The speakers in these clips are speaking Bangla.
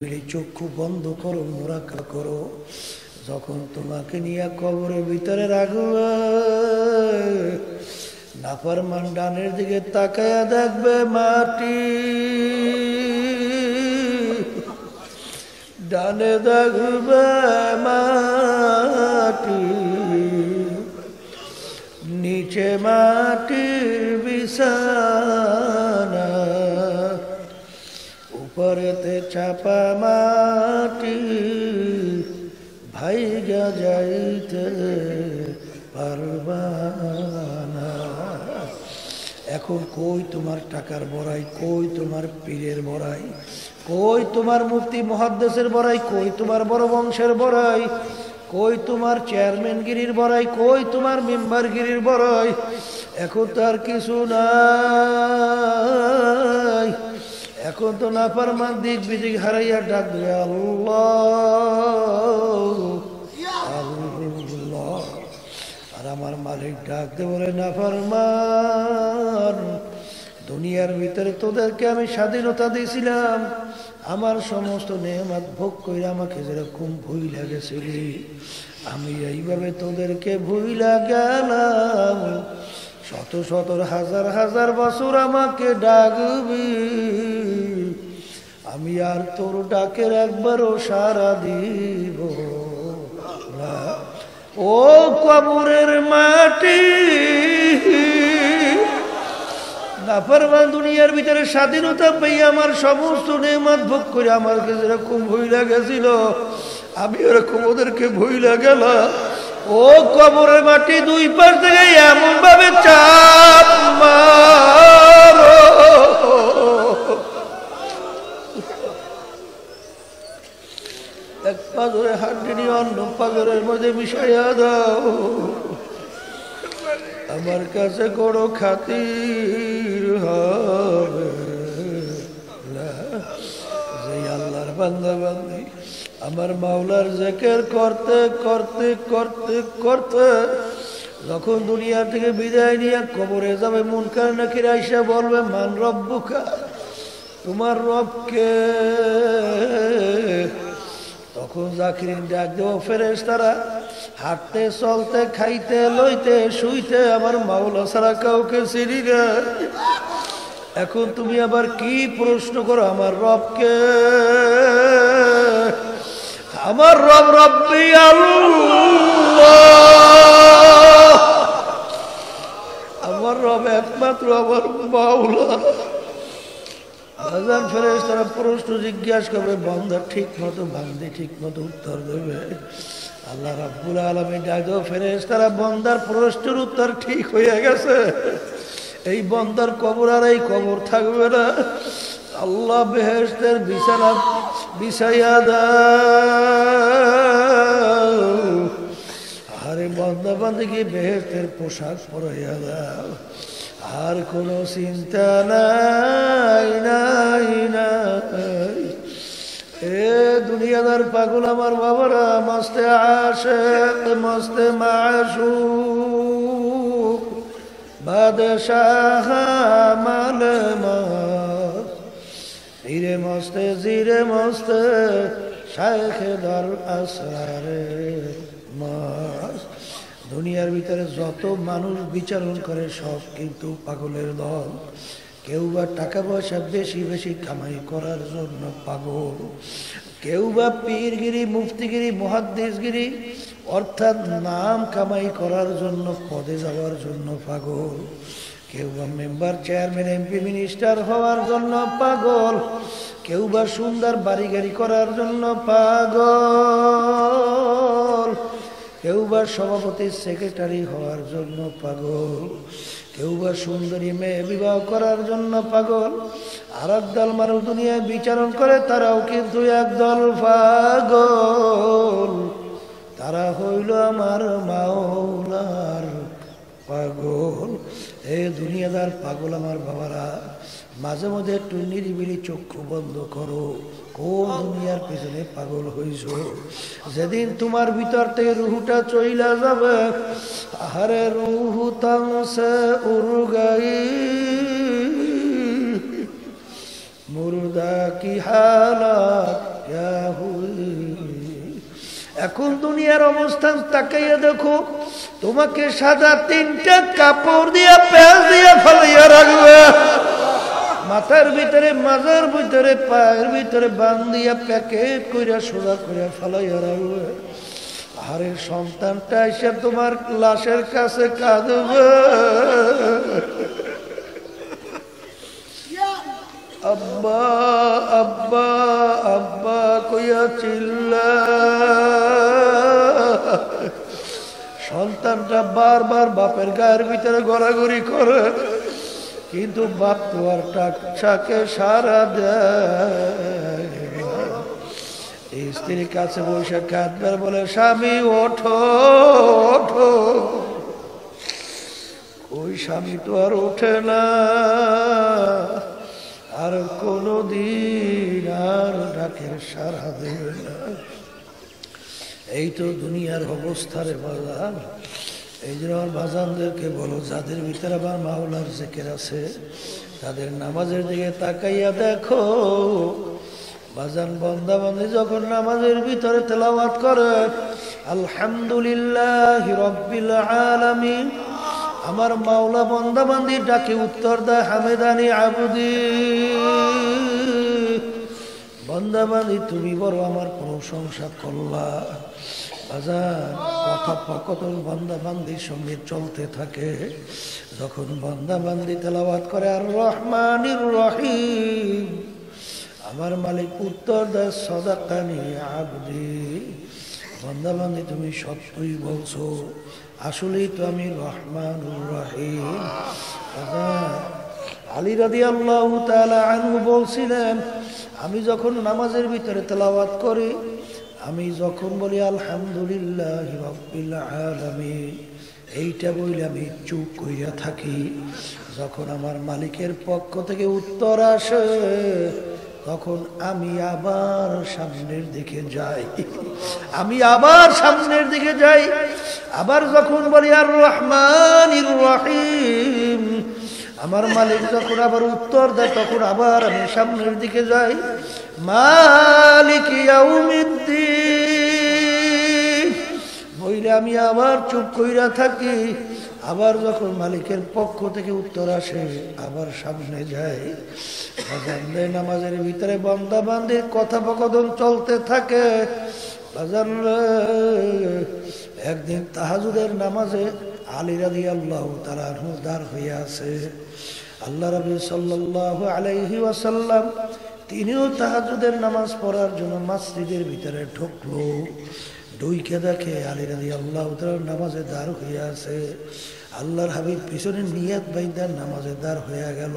চক্ষু বন্ধ করো, মোরাকা করো। যখন তোমাকে নিয়ে কবরের ভিতরে রাখবে, নাফরমান ডানের দিকে তাকায়া দেখবে মাটি, ডানে দেখবে মাটি, নিচে মাটির বিছানা, উপরেতে চাপা মাটি, ভাইগা যাইতে পারবা না। এখন কই তোমার টাকার বড়াই, কই তোমার পীরের বড়াই, কই তোমার মুফতি মুহাদ্দিসের বড়াই, কই তোমার বড় বংশের বড়াই, কই তোমার চেয়ারম্যানগিরির বড়াই, কই তোমার মেম্বারগিরির বড়াই? এখন তার কিছু নাই। এখন তো নাফরমান দিক বিদিক হারাইয়া ডাক দেবে আল্লাহ আল্লাহ। আর আমার মালিক ডাক দে বলে, নাফরমান, দুনিয়ার ভিতরে তোদেরকে আমি স্বাধীনতা দিয়েছিলাম, আমার সমস্ত নেয়ামত ভোগ করে আমাকে যেরকম ভুইলা গেছিলি, আমি এইভাবে তোদেরকে ভুইলা গেলাম। শত শত হাজার হাজার বছর আমাকে ডাকবি, আমি আর তোর ডাকের একবারও সাড়া দিব না। ও কবরের মাটি, নাফরমান দুনিয়ার ভিতরে স্বাধীনতা পেয়ে আমার সমস্ত নেয়ামত ভোগ করে আমাকে যেরকম ভুইলা গেছিল, আমি ওরকম ওদেরকে ভুইলা গেলাম। ও কবরের মাটি, দুই পাশ থেকে এমন ভাবে চাপ মারো, এক পাগরে হাড্ডি নিয়ে অন্য পাগরের মধ্যে মিশাইয়া দাও। আমার কাছে কোনো খাতির হবে না। যে আল্লাহর বান্দা বান্দি আমার মাওলার জিকির করতে করতে করতে করতে যখন দুনিয়া থেকে বিদায় নিয়ে কবরে যাবে, মুনকার নাকির আইসা বলবে, মান রব্বুকা, তোমার রবকে? তখন জাকিরিন ডাক দেব, ফেরেশতারা, হাঁটতে চলতে খাইতে লইতে শুইতে আমার মাওলা ছাড়া কাউকে চিনি না। এখন তুমি আবার কি প্রশ্ন করো আমার রবকে? আমার রব রব্বি আল্লাহ, আমার রব একমাত্র আমার মাওলা। হাজার ফেরেশতারা প্রশ্ন জিজ্ঞাসা করবে, বান্দা ঠিক মতো বান্দি ঠিক মতো উত্তর দেবে। আল্লাহ রাব্বুল আলামিন ডাক দেব, ফেরেশতারা, বান্দার প্রশ্নের উত্তর ঠিক হয়ে গেছে, এই বান্দার কবর আর এই কবর থাকবে না। আল্লাহ বেহেশতের বিছানা বিছাইয়া দাও, আরে বান্দা বান্দিকে বেহেশতের পোশাক পরাইয়া দাও, আর কোনো চিন্তা নাই নাই নাই। এ দুনিয়াদার পাগল আমার বাবারা, মস্তে আশিক মস্তে মাশুক, বাদশাহ মালমাস, ধীরে মস্তে জিরে মস্তে, শাইখে দার আসরারে মাস। দুনিয়ার ভিতরে যত মানুষ বিচারণ করে সব কিন্তু পাগলের দল। কেউ বা টাকা পয়সা বেশি বেশি কামাই করার জন্য পাগল, কেউ বা পীরগিরি মুফতিগিরি মুহাদ্দিসগিরি অর্থাৎ নাম কামাই করার জন্য, পদে যাওয়ার জন্য পাগল, কেউ বা মেম্বার চেয়ারম্যান এমপি মিনিস্টার হওয়ার জন্য পাগল, কেউ বা সুন্দর বাড়ি গাড়ি করার জন্য পাগল, কেউ বা সভাপতি সেক্রেটারি হওয়ার জন্য পাগল, কেউ বা সুন্দরী মেয়ে বিবাহ করার জন্য পাগল। আর একদল মানুষ দুনিয়ায় বিচারণ করে, তারাও কিন্তু একদল পাগল, তারা হইল আমার মাওলার পাগল। এই দুনিয়াদার পাগল আমার বাবারা, মাঝে মধ্যে একটু নিরিবিলি চক্ষু বন্ধ করো, কোন দুনিয়ার পেছনে পাগল হইছ। যেদিন তোমার ভিতর থেকে রুহুটা চইলা যাবে, আরে রুহু তাংসে উরগাই, मुर्दा की हालत এখন দুনিয়ার অবস্থান তাকাইয়া দেখো, তোমাকে সাদা 3টা কাপড় দিয়া পেঁয়াজ দিয়া ফেলাইয়া রাখবে, মাথার ভিতরে মাজার ভিতরে পায়ের ভিতরে বান্ধিয়া প্যাকেট কইরা সোজা কইরা ফেলাইয়া রাখবে। আরে সন্তানটা এসে তোমার লাশের কাছে কাঁদবে, আব্বা আব্বা আব্বা কইয়া চিল্লা। সন্তানটা বারবার বাপের গায়ের ভিতরে গড়াগড়ি করে, কিন্তু বাপ তো আর টাকে সারা দেয়। স্ত্রীর কাছে বসে কাঁদবার বলে, স্বামী ওঠো ওঠো। ওই স্বামী তো আর ওঠে না, আর কোনদিন আর ডাকের সারা দেবে না। এই তো দুনিয়ার অবস্থা রে বাজান। এই জন্য আমার বাজানদেরকে বলো, যাদের ভিতরে আমার মাওলার জিকির আছে তাদের নামাজের দিকে তাকাইয়া দেখো। বাজান বান্দা বান্দী যখন নামাজের ভিতরে তেলাওয়াত করে আলহামদুলিল্লাহি রাব্বিল আলামিন, আমার মাওলা বান্দা বান্দির ডাকে উত্তর দেয় হামেদানি আবুদি। বান্দা বান্দি তুমি বড় আমার প্রশংসা করলা। বাজান কথোপকথন বান্দা বান্দির সঙ্গে চলতে থাকে। যখন বান্দা বান্দি তেলাওয়াত করে আর রহমানির রহিম, আমার মালিক উত্তর দেয় সাদাকানি আবদি। বান্দা বান্দি তুমি সত্যই বলছো, আসলেই তো আমি রহমানুর রহিম। আলী রাদিয়াল্লাহু তাআলা আনহু বলছিলেন, আমি যখন নামাজের ভিতরে তেলাওয়াত করি, আমি যখন বলি আলহামদুলিল্লাহি রাব্বিল আলামিন, এইটা বলে আমি চুপ কইরা থাকি। যখন আমার মালিকের পক্ষ থেকে উত্তর আসে তখন আমি আবার সামনের দিকে যাই, আমি আবার সামনের দিকে যাই। আবার যখন বলি আর রহমানির রহিম, আমার মালিক যখন আবার উত্তর দেয় তখন আবার আমি সামনের দিকে যাই। মালিক ইয়াউমিদ্দিন বইলে আমি আবার চুপ কইরা থাকি। আবার যখন মালিকের পক্ষ থেকে উত্তর আসে আবার সামনে যাই। নামাজের ভিতরে বান্দা বান্দির কথোপকথন চলতে থাকে। একদিন তাহাজ্জুদের নামাজে আলী রাদিয়াল্লাহু তাআলা আনহু দাঁড় হয়ে আছে। আল্লাহ রাসূল সাল্লাল্লাহু আলাইহি ওয়াসাল্লাম তিনিও তাহাজ্জুদের নামাজ পড়ার জন্য মসজিদের ভিতরে ঢুকলো। ঢুকে দেখে আলী রাদিয়াল্লাহু তাআলা নামাজে দাঁড় হয়ে আছে। আল্লাহর হাবিব পিছনে নিয়ত বাইন্দা নামাজে দাঁড় হয়ে গেল।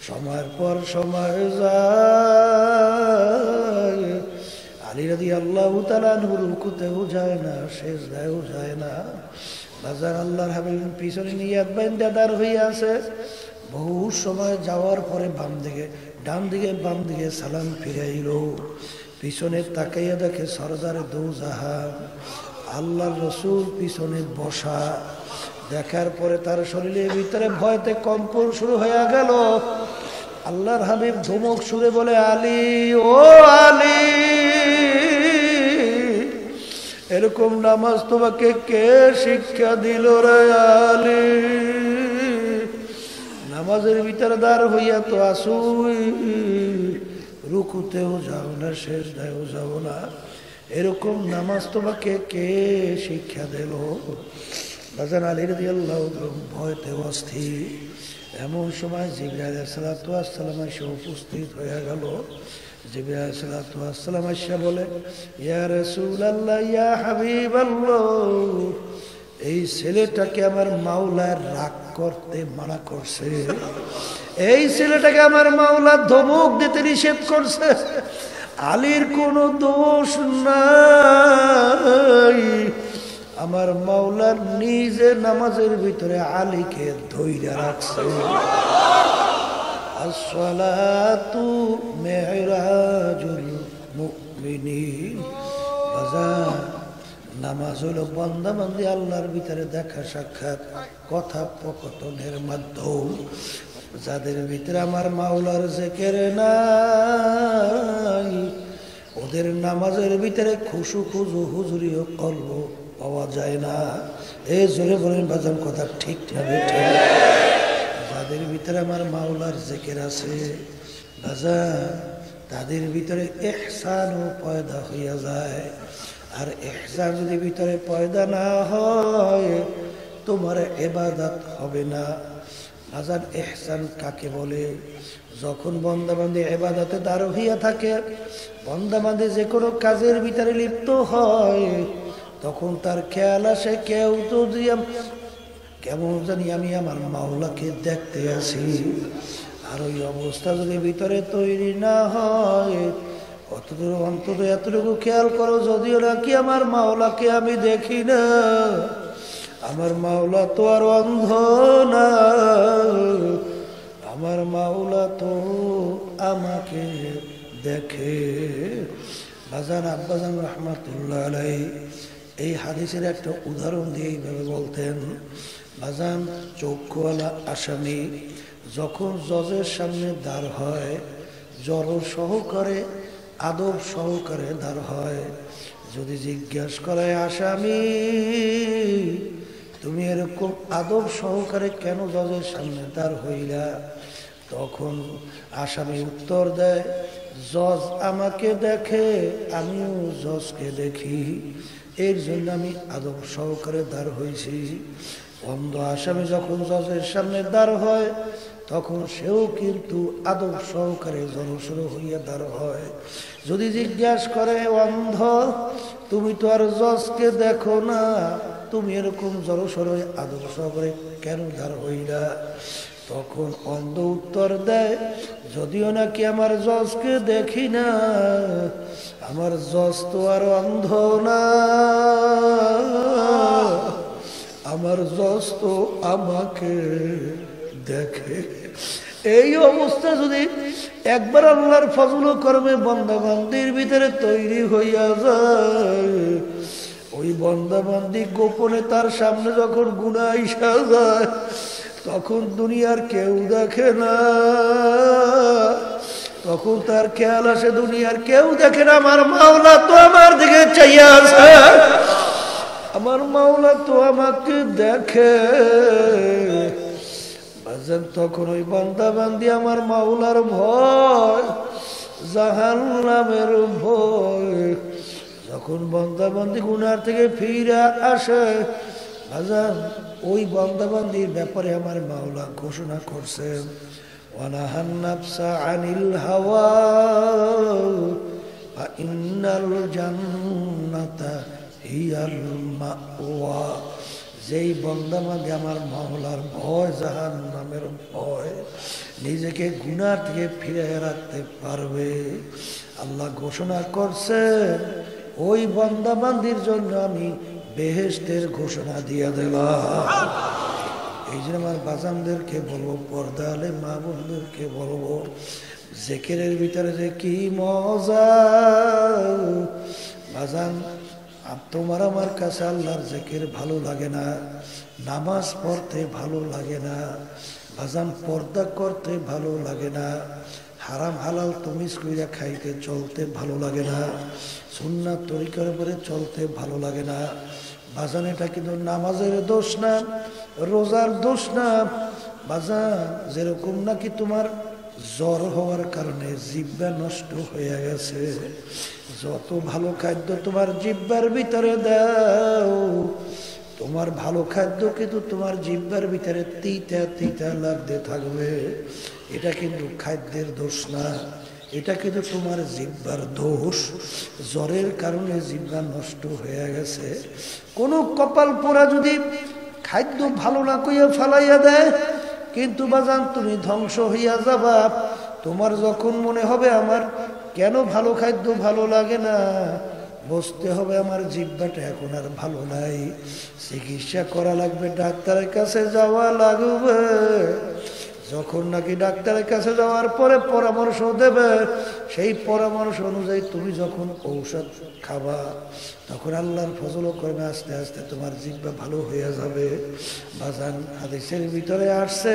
সময়ের পর সময় যায়, আলী রাদিয়াল্লাহু তাআলা রুকুতেও যায় না, সিজদায়ও যায় না। বাজার আল্লাহর হাবিব পিছনে নিয়ত বাইন্দা দাঁড় হয়ে আছে। বহু সময় যাওয়ার পরে বাম দিকে ডান দিকে বাম দিকে সালাম ফিরাইল। পিছনে তাকাইয়া দেখে সরদারে দোজাহান আল্লাহর রাসূল পিছনে বসা। দেখার পরে তার শরীরের ভিতরে ভয়তে কম্পন শুরু হয়ে গেল। আল্লাহর হাবিব ধমক সুরে বলে, আলী ও আলী, এরকম নামাজ তোমাকে কে শিক্ষা দিল রে আলী? নামাজের ভিতরে দাঁড় হইয়া তো আসুই, রুকুতেও যাও না, সিজদায়ও যাও না, এরকম নামাজ তোমাকে কে শিক্ষা দিল? বাজান আলী রাদিয়াল্লাহু ভয়তে অস্থির। এমন সময় জিবরাইল আলাইহিস সালাতু ওয়াস সালাম এসে উপস্থিত হয়ে গেল। জিবরাইল আলাইহিস সালাতু ওয়াস সালাম এসে বলে, ইয়া রাসূলুল্লাহ, ইয়া হাবিবাল্লাহ, এই ছেলেটাকে আমার মাওলা রাগ করতে মানা করছে, এই ছেলেটাকে আমার মাওলা ধমক দিতে নিষেধ করছে। আলীর কোনো দোষ নাই, আমার মাওলা নিজে নামাজের ভিতরে আলীকে ধইরা রাখছে। আসসালাতু মিরাজুল মুমিনিন। বাজার নামাজ হলো বান্দা বান্দি আল্লাহর ভিতরে দেখা সাক্ষাৎ কথোপকথনের মাধ্যম। যাদের ভিতরে আমার মাওলার জিকির নাই, ওদের নামাজের ভিতরে খুশু খুজু হুজুরিও কলব পাওয়া যায় না। এই জোরে বলেন বাজান, কথা ঠিক না বেঠিক? যাদের ভিতরে আমার মাওলার জিকির আছে বাজান, তাদের ভিতরে ইহসানও পয়দা হইয়া যায়। আর ইহসান যদি ভিতরে পয়দা না হয়, তোমার ইবাদত হবে না। বাজান, ইহসান কাকে বলে? যখন বান্দাবান্দি ইবাদতে দাঁড় হইয়া থাকে, বান্দাবান্দি যে কোনো কাজের ভিতরে লিপ্ত হয়, তখন তার খেয়াল আসে কেউ তো কেমন জানি আমি আমার মাওলাকে দেখতে আসি। আর ওই অবস্থা যদি ভিতরে তৈরি না হয়, অন্তত এতটুকু খেয়াল করো, যদিও নাকি আমার মাওলাকে আমি দেখি না, আমার মাওলা তো আর অন্ধ না, আমার মাওলা তো আমাকে দেখে। বাজান আব্বাজান রহমাতুল্লাহ আলাইহি এই হাদিসের একটা উদাহরণ দিয়ে এইভাবে বলতেন, বাজান চক্ষুওয়ালা আসামি যখন জজের সামনে দাঁড় হয়, জড় সহকারে আদব সহকারে দাঁড় হয়, যদি জিজ্ঞাসা করে আসামি তুমি এরকম আদব সহকারে কেন জজের সামনে দাঁড় হইলা, তখন আসামি উত্তর দেয়, জজ আমাকে দেখে, আমিও জজকে দেখি, এর জন্য আমি আদব সহকারে দাঁড় হয়েছি। অন্ধ আসামি যখন জজের সামনে দাঁড় হয়, তখন সেও কিন্তু আদব সহকারে জড়সড় হইয়া দাঁড় হয়। যদি জিজ্ঞাসা করে অন্ধ তুমি তো আর জজকে দেখো না, তুমি এরকম জড়সড় আদব সহকারে কেন দাঁড় হইলা, তখন অন্ধ উত্তর দেয়, যদিও নাকি আমার জজকে দেখি না, আমার জজ তো আর অন্ধ না, আমার জজ তো আমাকে দেখে। এই অবস্থা যদি একবার আল্লাহর ফজল কর্মে বান্দাবান্দির ভিতরে তৈরি হইয়া যায়, ওই বান্দাবান্দি গোপনে তার সামনে যখন গুনাহ আইসা যায়, তখন দুনিয়ার কেউ দেখে না, তখন তার খেয়াল আসে দুনিয়ার কেউ দেখে না, আমার মাওলা তো আমার দিকে চাইয়া আছে, আমার মাওলা তো আমাকে দেখে। তখন ওই বান্দাবান্দি আমার মাওলার ভয়, জাহান্নামের ভয়, যখন বান্দাবান্দি গুনার থেকে ফিরে আসে, আজান ওই বান্দাবান্দির ব্যাপারে আমার মাওলা ঘোষণা করছেন, ওয়ানাহান নাফসা আনিল হাওয়া ফা ইন্নাল জান্নাতা হিয়াল মাওয়া। যেই বান্দাবান্দি আমার মাওলার ভয়, জাহান্নামের ভয়, নিজেকে গুনাহ থেকে ফিরে রাখতে পারবে, আল্লাহ ঘোষণা করছেন ওই বান্দাবান্দির জন্য আমি বেহেশতের ঘোষণা দিয়ে দিলাম। এই জন্য আমার বাজানদেরকে বলবো, পর্দা আলে মা বোনদেরকে বলবো, জিকিরের ভিতরে যে কি মজা বাজান। তোমার আমার কাছে আল্লাহর জিকির ভালো লাগে না, নামাজ পড়তে ভালো লাগে না বাজান, পর্দা করতে ভালো লাগে না, হারাম হালাল তমিজ কইরা খাইতে চলতে ভালো লাগে না, সুন্নাত তরিকার উপরে চলতে ভালো লাগে না বাজান। এটা কিন্তু নামাজের দোষ না, রোজার দোষ না বাজান। যেরকম নাকি তোমার জ্বর হওয়ার কারণে জিহ্বা নষ্ট হয়ে গেছে, যত ভালো খাদ্য তোমার জিহ্বার ভিতরে দাও, তোমার ভালো খাদ্য কিন্তু তোমার জিহ্বার ভিতরে তিতা তিতা লাগতে থাকবে। এটা কিন্তু খাদ্যের দোষ না, এটা কিন্তু তোমার জিহ্বার দোষ। জ্বরের কারণে জিহ্বা নষ্ট হয়ে গেছে। কোনো কপাল পোড়া যদি খাদ্য ভালো না কইয়া ফালাইয়া দেয়, কিন্তু বাজান তুমি ধ্বংস হইয়া যাবা। তোমার যখন মনে হবে আমার কেন ভালো খাদ্য ভালো লাগে না, বুঝতে হবে আমার জিহ্বাটা এখন আর ভালো নাই, চিকিৎসা করা লাগবে, ডাক্তারের কাছে যাওয়া লাগবে। যখন নাকি ডাক্তারের কাছে যাওয়ার পরে পরামর্শ দেবে, সেই পরামর্শ অনুযায়ী তুমি যখন ঔষধ খাবা, তখন আল্লাহর ফজল করবে, আস্তে আস্তে তোমার জিহ্বা ভালো হয়ে যাবে। বাজান হাদিসের ভিতরে আসছে,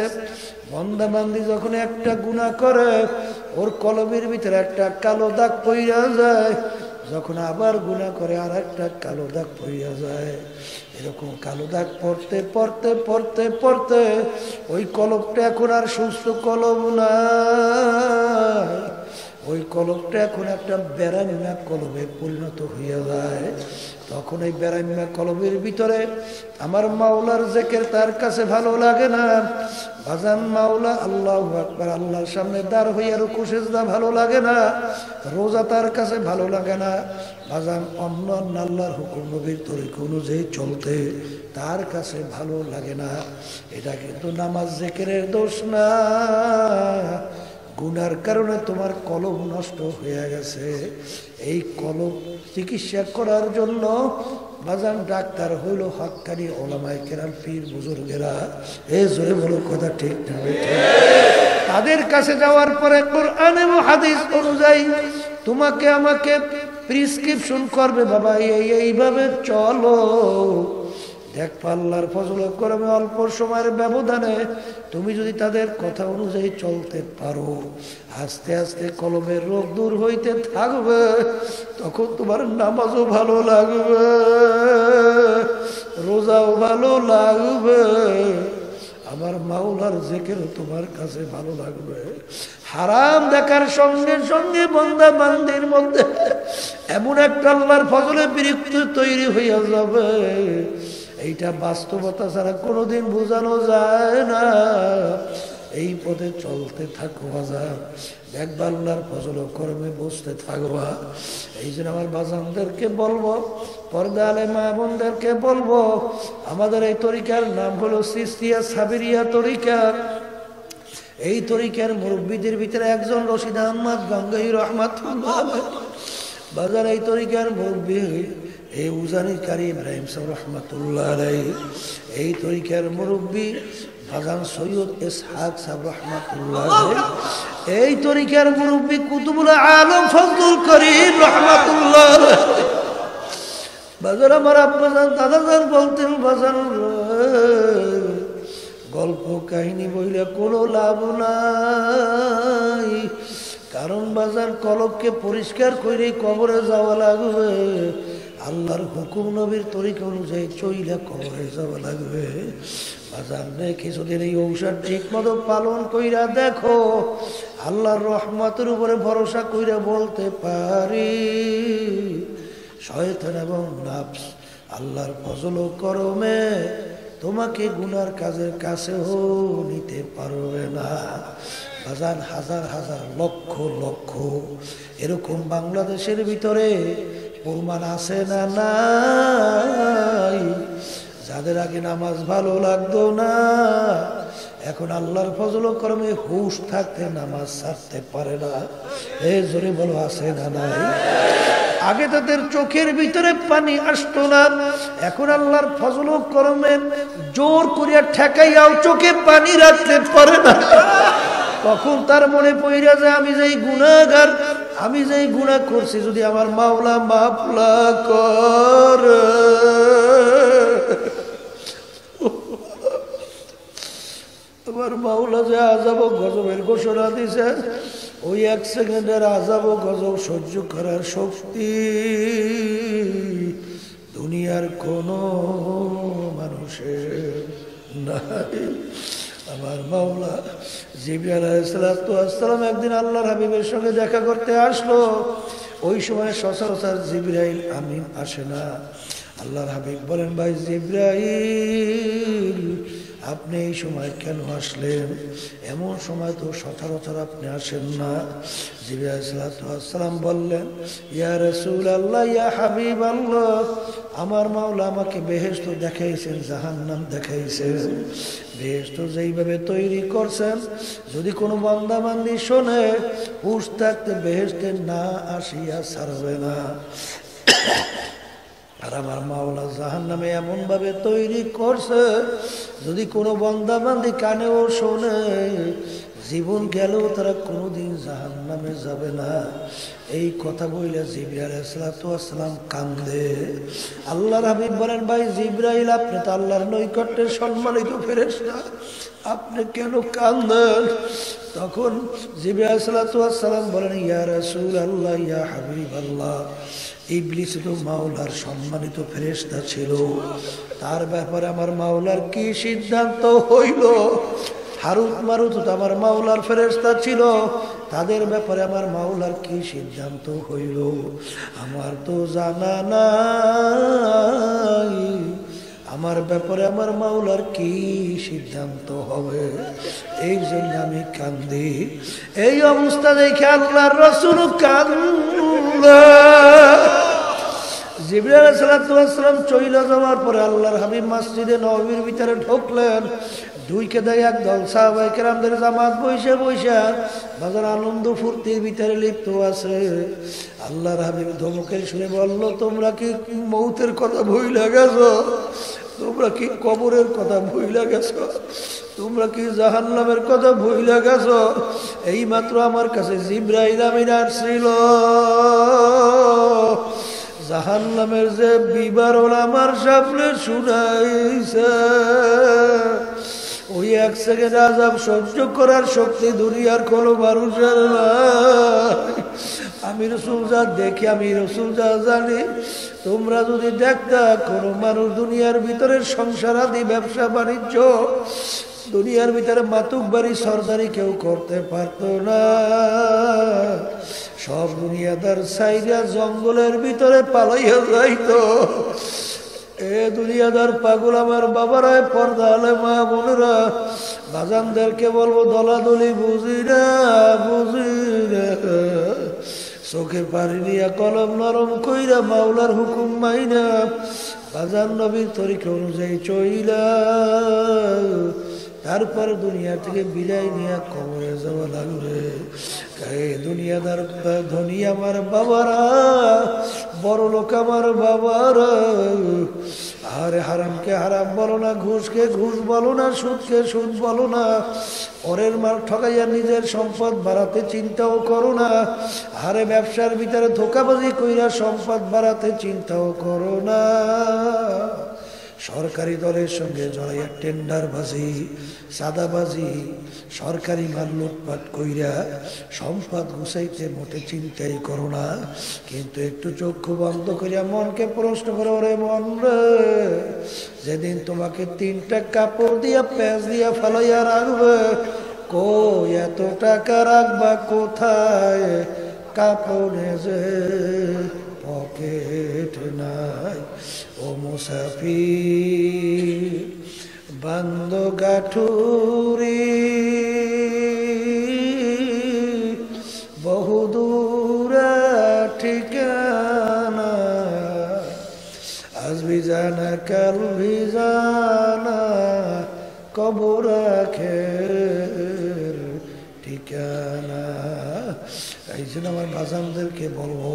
বান্দা বান্দি যখন একটা গুনাহ করে, ওর কলমের ভিতরে একটা কালো দাগ পইরা যায়, যখন আবার গুনাহ করে আর একটা কালো দাগ পইরা যায়। এরকম কালো দাগ পড়তে পড়তে পড়তে পড়তে ওই কলমটা এখন আর সুস্থ কলম না, ওই কলমটা এখন একটা বেরাইমা কলমে পরিণত হইয়া যায়। তখন এই বেরাইমা কলমের ভিতরে আমার মাওলার জিকির তার কাছে ভালো লাগে না। বাজান মাওলা আল্লাহু আকবার, আল্লাহর সামনে দাঁড় হইয়া রুকু সিজদা ভালো লাগে না, রোজা তার কাছে ভালো লাগে না। বাজান অন্য আল্লাহর হুকুম নবীর তরিকা অনুযায়ী চলতে তার কাছে ভালো লাগে না। এটা কিন্তু নামাজ জিকিরের দোষ না, গুনার কারণে তোমার কলম নষ্ট হয়ে গেছে। এই কলম চিকিৎসা করার জন্য বাজান ডাক্তার হইল হক্কানি ওলামায়ে কেরাম, পীর বুজুর্গেরা। এই জোরে বলো কথা ঠিক না বেঠিক? তাদের কাছে যাওয়ার পরে কোরআন এবং হাদিস অনুযায়ী তোমাকে আমাকে প্রেসক্রিপশন করবে, বাবা এইভাবে চলো। দেখ আল্লাহর ফজল করবে, অল্প সময়ের ব্যবধানে তুমি যদি তাদের কথা অনুযায়ী চলতে পারো, আস্তে আস্তে কলমের রোগ দূর হইতে থাকবে। তখন তোমার নামাজও ভালো লাগবে, রোজাও ভালো লাগবে, আমার মাওলার জিকির তোমার কাছে ভালো লাগবে। হারাম দেখার সঙ্গে সঙ্গে বান্দা বান্দির মধ্যে এমন একটা আল্লাহর ফজলে বিরক্ত তৈরি হইয়া যাবে, এইটা বাস্তবতা ছাড়া কোনোদিন বোঝানো যায় না। এই পথে চলতে থাকো বাজার, দেখবা আল্লাহর ফজল কর্মে বসতে থাকবা। এই জন্য আমার বাজানদেরকে বলবো, পর্দা আলে মা বোনদেরকে বলবো, আমাদের এই তরিকার নাম হলো চিশতিয়া সাবিরিয়া তরিকা। এই তরিকার মুরব্বীদের ভিতরে একজন রশিদ আহমদ গঙ্গাই রহমাতুল্লাহ বাজার। এই তরিকার মুরব্বী এই উজানি কারি ইব্রাহিম সাহেব রহমাতুল্লাহ আলাইহি। এই তরিকার মুরব্বী বাজান সৈয়দ ইসহাক সাহেব রহমাতুল্লাহ আলাইহি। এই তরিকার মুরব্বী কুতুবুল আলম ফজলুল করিম রহমাতুল্লাহ আলাইহি। বাজার আমার আব্বাজান দাদাজান বলতেন, বাজান গল্প কাহিনী বইলে কোনো লাভ নাই, কারণ বাজার কলবকে পরিষ্কার করে কবরে যাওয়া লাগবে। আল্লাহর হুকুম নবীর তরিকা অনুযায়ী চইলে কবরে যাওয়া লাগবে। বাজার নেই কিছুদিন এই ঔষধ ঠিক মতো পালন কইরা দেখো, আল্লাহর রহমতের উপরে ভরসা কইরা বলতে পারি শয়তান এবং নাফস আল্লাহর ফজল ও করমে তোমাকে গুনার কাজের কাছেও নিতে পারবে না। বাজার হাজার হাজার লক্ষ লক্ষ এরকম বাংলাদেশের ভিতরে প্রমাণ আছে না নাই, যাদের আগে নামাজ ভালো লাগতো না, এখন আল্লাহর ফজল ও করমে হুশ থাকতে নামাজ ছাড়তে পারে না। এই জোরে বলো আছে না নাই? আগে তাদের চোখের ভিতরে পানি আসতো না, এখন আল্লাহর ফজল ও করমে জোর করিয়া ঠেকাইয়াও চোখে পানি রাখতে পারে না। তখন তার মনে পড়িয়া যায়, আমি যেই গুনাহগার, আমি যেই গুনাহ করছি, যদি আমার মাওলা মাফ না করে, আমার মাওলা যে আযাব গজবের ঘোষণা দিছে, ওই এক সেকেন্ডের আযাব গজব সহ্য করার শক্তি দুনিয়ার কোন মানুষের নাই। আমার মাওলা জিবরাইল আলাইহিস সালাম একদিন আল্লাহর হাবিবের সঙ্গে দেখা করতে আসলো। ওই সময় সচরাচর জিবরাইল আমিন আসে না। আল্লাহর হাবিব বলেন, ভাই জিবরাইল আপনি এই সময় কেন আসলেন? এমন সময় তো সচরাচর আপনি আসেন না। জিবরাইল আলাইহিস সালাম বললেন, ইয়া রাসূলুল্লাহ, ইয়া হাবিবাল্লাহ, আমার মাওলা আমাকে বেহেশত দেখাইছেন, জাহান্নাম দেখাইছেন। বেহেশত যেইভাবে তৈরি করছেন, যদি কোনো বান্দা বান্দি শোনে, হুশ থাকতে বেহেশতে না আসিয়া ছাড়বে না। আর আমার মাওলা জাহান্নামে এমন ভাবে তৈরি করছে, যদি কোনো বান্দা বান্দি কানেও শোনে, জীবন গেলেও তারা কোনোদিন জাহান্নামে যাবে না। এই কথা বইলে জিবরাইল আলাইহিস সালাম কান্দে। আল্লাহর হাবিব বলেন, ভাই জিবরাইল, আপনি তো আল্লাহর নৈকট্যের সম্মানিত ফেরেশতা, আপনি কেন কান্দেন? তখন জিবরাইল আলাইহিস সালাম বলেন, ইয়া রাসূলুল্লাহ, ইয়া হাবিবাল্লাহ, ইবলিস তো মাওলার সম্মানিত ফেরেশতা ছিল, তার ব্যাপারে আমার মাওলার কি সিদ্ধান্ত হইল? হারুত মারুত তো আমার মাওলার ফেরেশতা ছিল, তাদের ব্যাপারে আমার মাওলার কি সিদ্ধান্ত হইল আমার তো জানা নাই। আমার ব্যাপারে আমার মাওলার কি সিদ্ধান্ত হবে, এই জন্য আমি কান্দি। এই অবস্থা দেখে আল্লাহর রাসূল কান্দে। জিবরাইল আলাইহিস সালাম চলে যাওয়ার পরে আল্লাহর হাবিব মসজিদে নববীর ভিতরে ঢুকলেন। দুই কেদায় একদল সাহাবায়ে কেরামদের জামাত বসে বসে বাজার আনন্দ ফুর্তির ভিতরে লিপ্ত আছে। আল্লাহর হাবিব ধমকের শুনে বলল, তোমরা কি মৌতের কথা ভুইলা গেছো? তোমরা কি কবরের কথা ভুইলা গেছো? তোমরা কি জাহান্নামের কথা ভুইলা গেছো? এই মাত্র আমার কাছে জিবরাইল আমিন আসছিল, জাহান্নামের যে বিবরণ আমার সামনে শুনাইছে। ওই এক সেকেন্ড আযাব সহ্য করার শক্তি দুনিয়ার কোনো মানুষের নাই। আমি রাসূল যা দেখি, আমি রাসূল যা জানি, তোমরা যদি দেখতা কোনো মানুষ দুনিয়ার ভিতরে সংসার আদি ব্যবসা বাণিজ্য দুনিয়ার ভিতরে মাতুক বাড়ি সরদারি কেউ করতে পারত না। সব দুনিয়াদার সাইরা জঙ্গলের ভিতরে পালাইয়া যাইতো। এ দুনিয়াদার পাগল আমার বাবারা, পর্দা আলে মা বোনেরা, বাজানদেরকে বলবো দলাদলি বুঝি না, বুঝি না। চোখে পানি নিয়া কলম নরম কইরা মাওলার হুকুম মাইনা বাজান নবীর তরিকা অনুযায়ী চইলা তারপর দুনিয়া থেকে বিদায় নিয়ে কবরে যাওয়া লাগবে। দুনিয়াদার ধনী আমার বাবারা, বড় লোক আমার বাবারা, আরে হারামকে হারাম বলো না, ঘুষকে ঘুষ বলো না, সুদকে সুদ বলো না, পরের মাল ঠকাইয়া নিজের সম্পদ বাড়াতে চিন্তাও করো না। আরে ব্যবসার ভিতরে ধোকাবাজি কইরা সম্পদ বাড়াতে চিন্তাও করো না। সরকারি দলের সঙ্গে জড়াইয়া টেন্ডারবাজি, সাদাবাজি, সরকারি মাল লুটপাট কইরা সম্পদ গুছাইতে মোটে চিন্তাই করো না। কিন্তু একটু চক্ষু বন্ধ করিয়া মনকে প্রশ্ন করো, ওরে মন রে, যেদিন তোমাকে 3টা কাপড় দিয়া প্যাঁচ দিয়া ফালাইয়া রাখবে, কই এত টাকা রাখবা কোথায়? কাপড়ে যে পকেট নাই। ও মুসাফির বান্দ গাঠুরি, বহুদূরা ঠিকানা, আজ ভি জানা কাল ভি জানা, কবর আখের ঠিকানা। এই জন্য আমার বাজানদেরকে বলবো,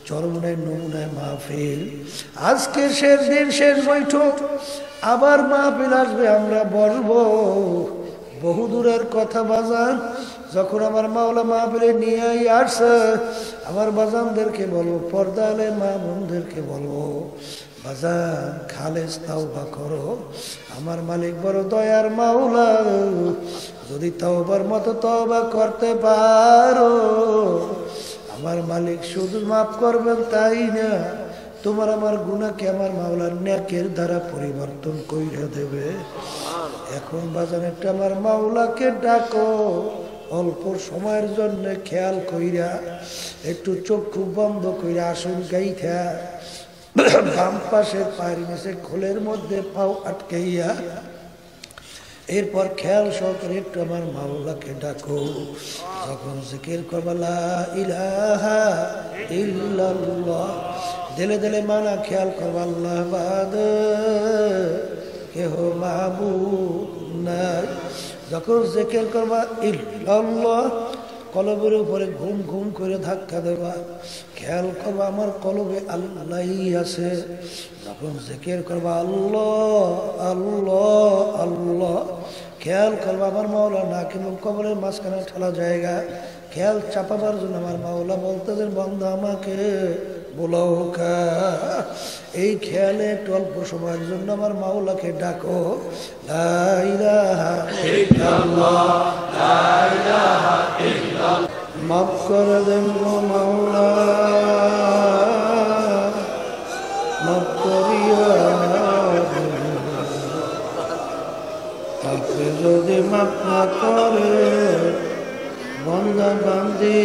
চরমনায় নমুনায় মাহফিল, আজকে শেষ দিন, শেষ বৈঠক, আবার মাহফিল আসবে, আমরা বসবো। বহুদূরের কথা বাজান, যখন আমার মাওলা মাহফিলে নিয়ে আসছে, আমার বাজানদেরকে বলবো, পর্দা আলে মা বোনদেরকে বলবো, বাজান খালেস তাওবা করো, আমার মালিক বড় দয়ার মাওলা, যদি তাওবার মতো তওবা করতে পারো, আমার মালিক শুধু মাফ করবেন তাই না, তোমার আমার গুনাহকে আমার মাওলার নেকের দ্বারা পরিবর্তন কইরা দেবে। এখন বাজান একটা আমার মাওলাকে ডাকো, অল্প সময়ের জন্য খেয়াল কইরা, একটু চক্ষু বন্ধ কইরা আসুন গাইথা, বাম পাশে পায়ের নিচে খোলের মধ্যে পাও আটকাইয়া, এরপর খেয়াল সহকারে একটু আমার মাওলাকে ডাকো। যখন জিকির করবা লা ইলাহা ইল্লাল্লাহ, দিলে দিলে মানা খেয়াল করবা আল্লাহ বাদ কেহ মাবুদ নাই। যখন জিকির করবা ইল্লাল্লাহ, কলবের উপরে ঘুম ঘুম করে ধাক্কা দেবা, খেয়াল করবা আমার কলবে আল্লাহই আছে। যখন জিকির করবা আল্লাহ আল্লাহ আল্লাহ, খেয়াল করবা আমার মাওলা নাক এবং কবরের মাঝখানে ঠেলা জায়গা, খেয়াল চাপাবার জন্য আমার মাওলা বলতেছেন, বান্দা আমাকে বুলাউকা। এই খেয়ালে একটু অল্প সময়ের জন্য আমার মাওলাকে ডাকো, লা ইলাহা ইল্লাল্লাহ, লা ইলাহা ইল্লাল্লাহ। মাফ করে দেন গো মাওলা, মাফ করিয়া আপনি যদি মাফ না করে বান্দা বান্দি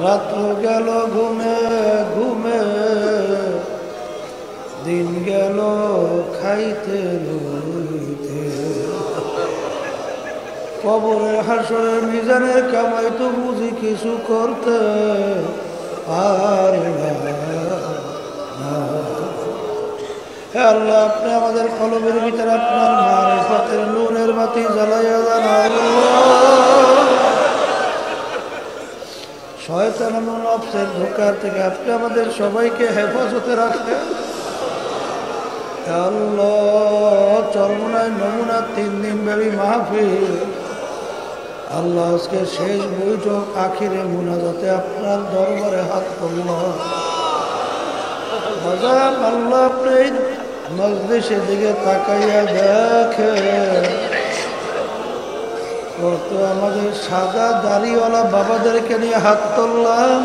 রাত গেল ঘুমে ঘুমে, দিন গেল খাইতে লইতে, কবরে হাসরের মিজানের কামাই তো বুঝি কিছু করতে পারে না। হে আল্লাহ, আপনি আমাদের কলবের ভিতরে আপনার মারিফাতের নূরের বাতি জ্বালাইয়া দেন আল্লাহ। শয়তান এবং নফসের ধোঁকার থেকে আপনি আমাদের সবাইকে হেফাজতে রাখেন আল্লাহ। চরমনায় নমুনা 3 দিন ব্যাপী মাহফিল আল্লাহ, আজকে শেষ বৈঠক আখিরে মুনাজাতে আপনার দরবারে হাত তুললাম আল্লাহ। আপনি মজলিসের দিকে তাকাইয়া দেখে কত আমাদের সাদা দাড়িওয়ালা বাবাদেরকে নিয়ে হাত তুললাম,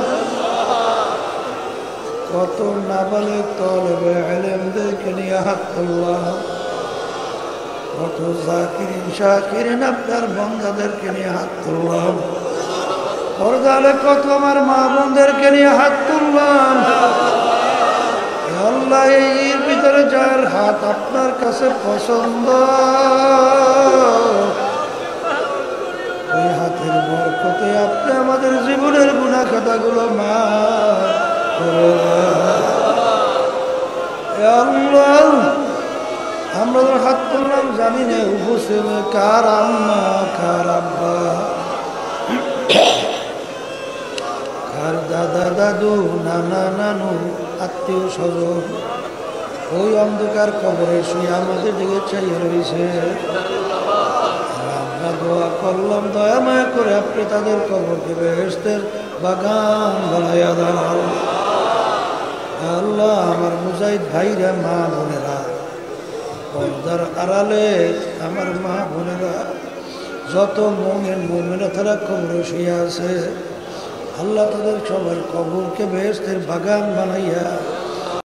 কত নাবালিগ তলেবে ইলমদেরকে নিয়ে হাত তুললাম, কত জাকিরিন শাকিরিন আপনার বান্দাদেরকে নিয়ে হাত তুললাম, পর্দালে কত আমার মা বোনদেরকে নিয়ে হাত তুললাম আল্লাহ। এর ভিতরে যার হাত আপনার কাছে পছন্দ, ওই হাতের বরকতে আপনি আমাদের জীবনের গুনাহ খাতাগুলো মাফ করে দেন আল্লাহ। আমরা তো হাত তুললাম, জানি না উপস্থিত কার আম্মা, কার আব্বা, কার দাদা দাদু, নানা নানু, আত্মীয় স্বজন ওই অন্ধকার কবরে শুয়ে আমাদের দিকে চাইয়ে রয়েছে। আমরা দোয়া করলাম, দয়া মায়া করে আপনি তাদের কবরকে বেহেশতের বাগান বানাইয়া দেন আল্লাহ। আমার মুজাহিদ ভাইরা, মা বোনেরা, পর্দার আড়ালে আমার মা বোনেরা, যত মুমিন মুমিনা তারা কবরে শুয়ে আছে আল্লাহ, তাদের সবার কবরকে বেহেশতের বাগান বানাইয়া